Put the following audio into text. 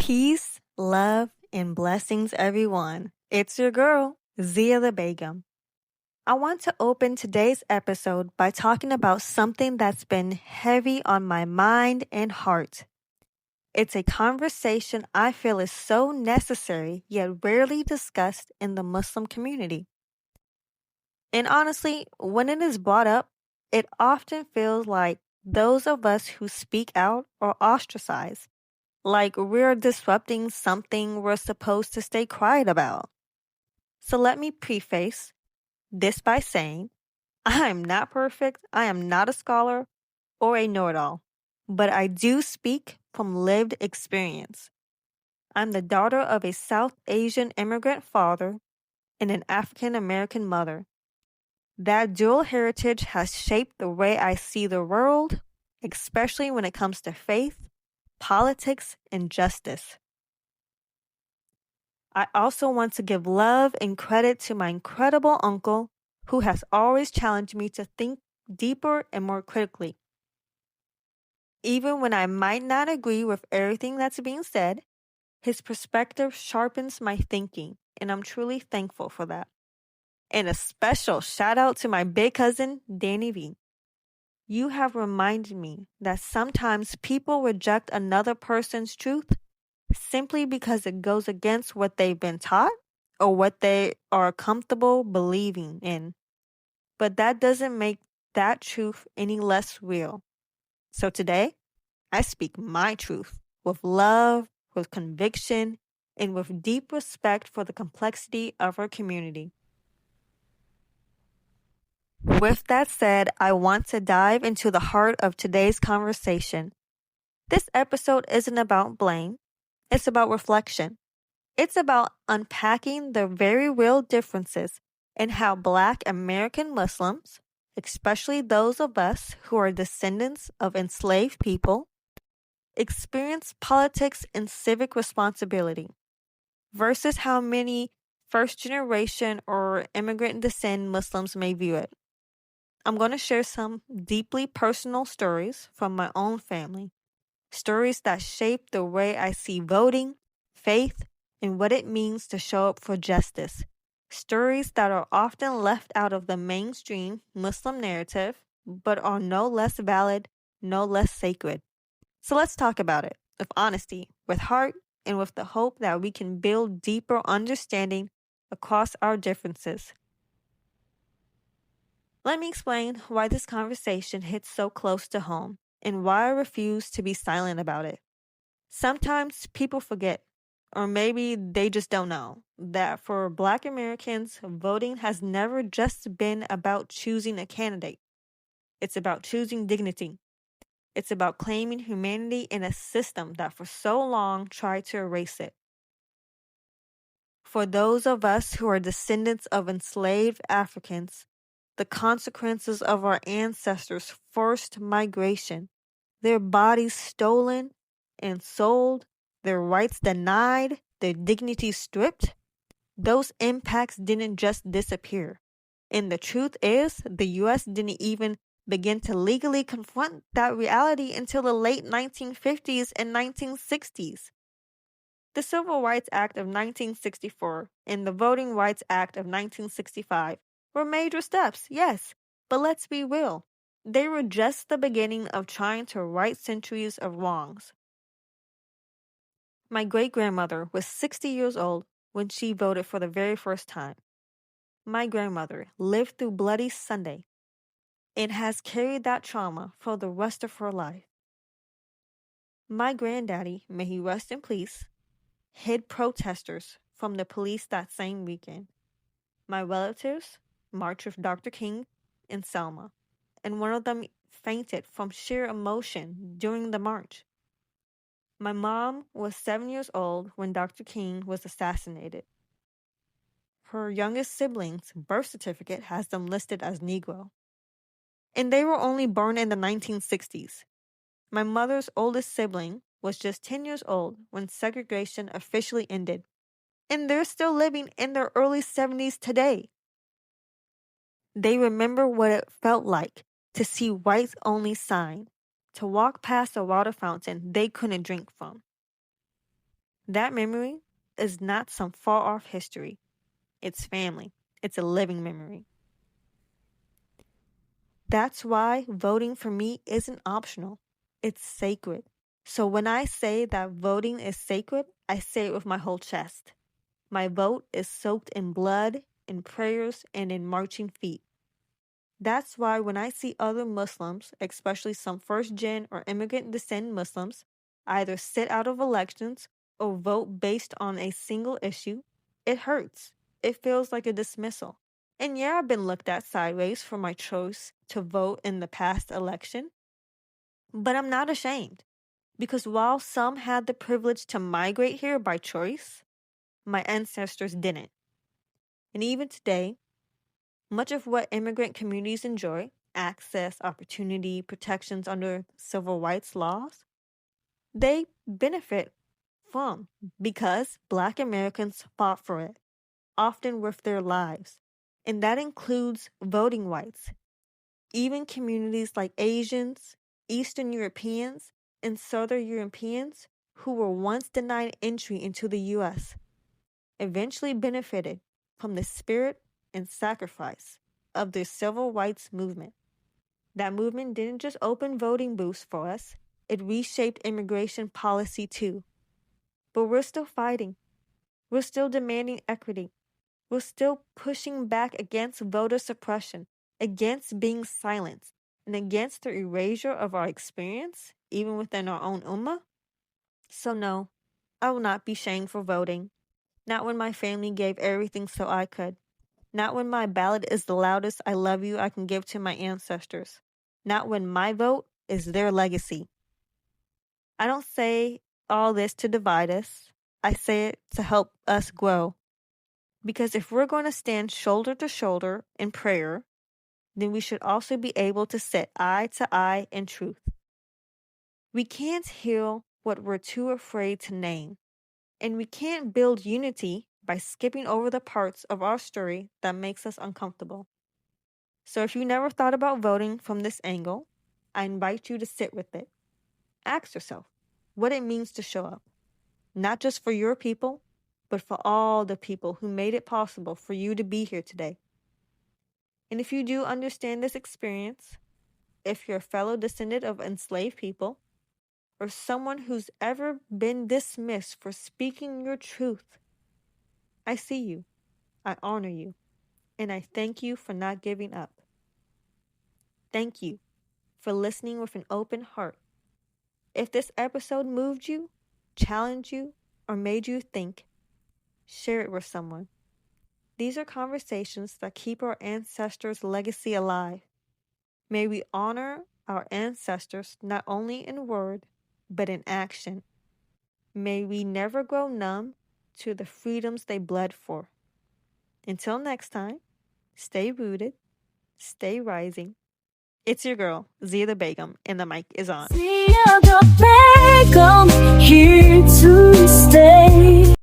Peace, love, and blessings, everyone. It's your girl, Zia the Begum. I want to open today's episode by talking about something that's been heavy on my mind and heart. It's a conversation I feel is so necessary yet rarely discussed in the Muslim community. And honestly, when it is brought up, it often feels like those of us who speak out are ostracized, like we're disrupting something we're supposed to stay quiet about. So let me preface this by saying I am not perfect, I am not a scholar or a know it all, but I do speak from lived experience. I'm the daughter of a South Asian immigrant father and an African American mother. That dual heritage has shaped the way I see the world, especially when it comes to faith, politics, and justice. I also want to give love and credit to my incredible uncle who has always challenged me to think deeper and more critically. Even when I might not agree with everything that's being said, his perspective sharpens my thinking, and I'm truly thankful for that. And a special shout out to my big cousin, Danny V. You have reminded me that sometimes people reject another person's truth simply because it goes against what they've been taught or what they are comfortable believing in. But that doesn't make that truth any less real. So today, I speak my truth with love, with conviction, and with deep respect for the complexity of our community. With that said, I want to dive into the heart of today's conversation. This episode isn't about blame, it's about reflection. It's about unpacking the very real differences in how Black American Muslims, especially those of us who are descendants of enslaved people, experience politics and civic responsibility versus how many first generation or immigrant descent Muslims may view it. I'm going to share some deeply personal stories from my own family, stories that shape the way I see voting, faith, and what it means to show up for justice. Stories that are often left out of the mainstream Muslim narrative, but are no less valid, no less sacred. So let's talk about it with honesty, with heart, and with the hope that we can build deeper understanding across our differences. Let me explain why this conversation hits so close to home and why I refuse to be silent about it. Sometimes people forget, or maybe they just don't know, that for Black Americans, voting has never just been about choosing a candidate. It's about choosing dignity. It's about claiming humanity in a system that for so long tried to erase it. For those of us who are descendants of enslaved Africans, the consequences of our ancestors' forced migration, their bodies stolen and sold, their rights denied, their dignity stripped, those impacts didn't just disappear. And the truth is, the U.S. didn't even begin to legally confront that reality until the late 1950s and 1960s. The Civil Rights Act of 1964 and the Voting Rights Act of 1965 were major steps, yes, but let's be real. They were just the beginning of trying to right centuries of wrongs. My great-grandmother was 60 years old when she voted for the very first time. My grandmother lived through Bloody Sunday and has carried that trauma for the rest of her life. My granddaddy, may he rest in peace, hid protesters from the police that same weekend. My relatives marched with Dr. King in Selma, and one of them fainted from sheer emotion during the march. My mom was 7 years old when Dr. King was assassinated. Her youngest sibling's birth certificate has them listed as Negro. And they were only born in the 1960s. My mother's oldest sibling was just 10 years old when segregation officially ended. And they're still living in their early 70s today. They remember what it felt like to see whites only sign, to walk past a water fountain they couldn't drink from. That memory is not some far-off history. It's family. It's a living memory. That's why voting for me isn't optional. It's sacred. So when I say that voting is sacred, I say it with my whole chest. My vote is soaked in blood, in prayers, and in marching feet. That's why when I see other Muslims, especially some first-gen or immigrant descent Muslims, either sit out of elections or vote based on a single issue, it hurts. It feels like a dismissal. And yeah, I've been looked at sideways for my choice to vote in the past election, but I'm not ashamed. Because while some had the privilege to migrate here by choice, my ancestors didn't. And even today, much of what immigrant communities enjoy, access, opportunity, protections under civil rights laws, they benefit from because Black Americans fought for it, often with their lives. And that includes voting rights. Even communities like Asians, Eastern Europeans, and Southern Europeans who were once denied entry into the U.S. eventually benefited from the spirit and sacrifice of the civil rights movement. That movement didn't just open voting booths for us, it reshaped immigration policy too. But we're still fighting. We're still demanding equity. We're still pushing back against voter suppression, against being silenced, and against the erasure of our experience, even within our own ummah. So no, I will not be shamed for voting. Not when my family gave everything so I could. Not when my ballot is the loudest I love you I can give to my ancestors. Not when my vote is their legacy. I don't say all this to divide us. I say it to help us grow. Because if we're going to stand shoulder to shoulder in prayer, then we should also be able to sit eye to eye in truth. We can't heal what we're too afraid to name. And we can't build unity by skipping over the parts of our story that makes us uncomfortable. So if you never thought about voting from this angle, I invite you to sit with it. Ask yourself what it means to show up, not just for your people, but for all the people who made it possible for you to be here today. And if you do understand this experience, if you're a fellow descendant of enslaved people, or someone who's ever been dismissed for speaking your truth, I see you, I honor you, and I thank you for not giving up. Thank you for listening with an open heart. If this episode moved you, challenged you, or made you think, share it with someone. These are conversations that keep our ancestors' legacy alive. May we honor our ancestors not only in word, but in action. May we never grow numb to the freedoms they bled for. Until next time, stay rooted, stay rising. It's your girl, Zia the Begum, and the mic is on. Zia the Begum, here to stay.